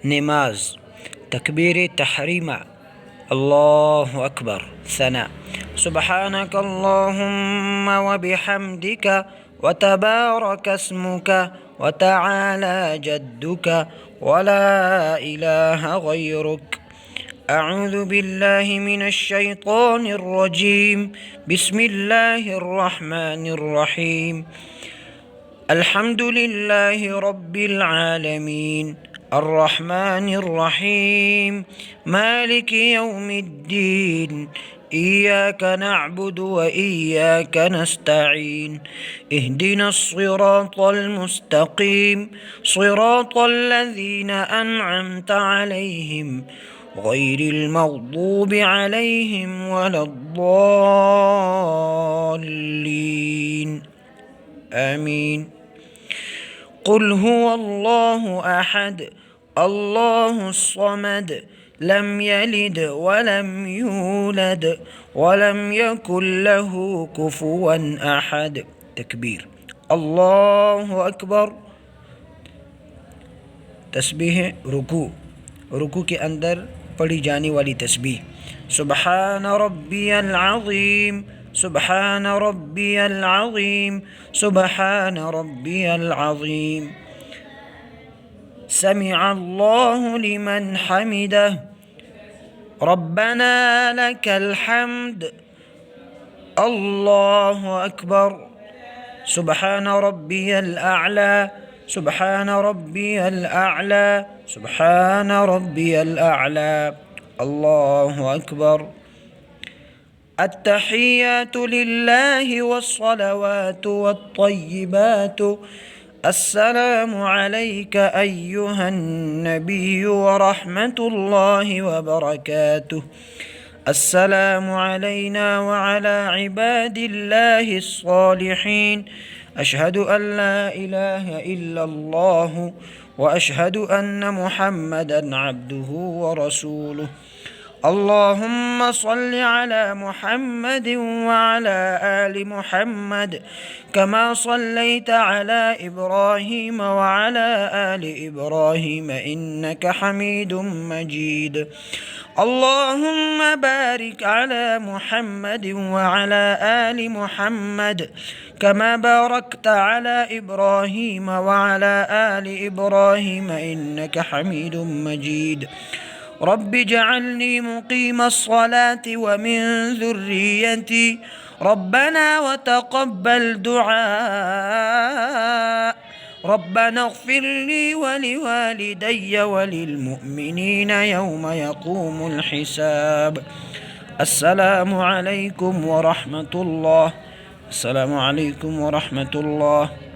نماز. تكبير تحريم. الله أكبر. ثناء. سبحانك اللهم وبحمدك وتبارك اسمك وتعالى جدك ولا إله غيرك. أعوذ بالله من الشيطان الرجيم. بسم الله الرحمن الرحيم. الحمد لله رب العالمين الرحمن الرحيم مالك يوم الدين. إياك نعبد وإياك نستعين. اهدنا الصراط المستقيم صراط الذين أنعمت عليهم غير المغضوب عليهم ولا الضالين. آمين. قل هو الله أحد الله الصمد لم يلد ولم يولد ولم يكن له كفوا أحد. تكبير. الله أكبر. तस्बीह रुकू के अंदर पढ़ी जाने वाली तस्बीह सुबहान रब्बियल अज़ीम सुबहान रब्बियल अज़ीम सुबहान रब्बियल अज़ीम। समिअ अल्लाहु लिमन हमिदह रब्बना लकल हम्द। अल्लाहु अकबर। सुबहान रब्बियल अअला सुबहान रब्बियल अअला सुबहान रब्बियल अअला। अल्लाहु अकबर। अत्तहियातु लिल्लाहि वस्सलावातु वत्तय्यिबातु अस्सलामु अलैका अय्युहन नबिय्यु व रहमतुल्लाहि व बरकातुहु। अस्सलामु अलैना व अला इबादिल्लाहि स्सालिहीन। अशहदु अन ला इलाहा इल्लल्लाह व अशहदु अन्न मुहम्मदन अब्दुहु व रसूलुहु। अल्लाहुम्मा सल्लि अला मुहम्मदिन व अला आलि मुहम्मद कमा सल्लैता अला इब्राहीम व अला आलि इब्राहीम इन्नका हमीदुम मजीद। अल्लाहुम्मा बारिक अला मुहम्मदिन व अला आलि मुहम्मद कमा बारकता अला इब्राहीम व अला आलि इब्राहीम इन्नका हमीदुम मजीद। रब्बि जअलनी मुकीम अस्सलाति व मिन ज़ुर्रिय्यती रब्बना व तक़ब्बल दुआ। रब्बना इग़फ़िर ली व लिवालिदैय व लिलमुअ्मिनीन यौम यक़ूमुल हिसाब। अस्सलामु अलैकुम व रहमतुल्लाह। अस्सलामु अलैकुम व रहमतुल्लाह।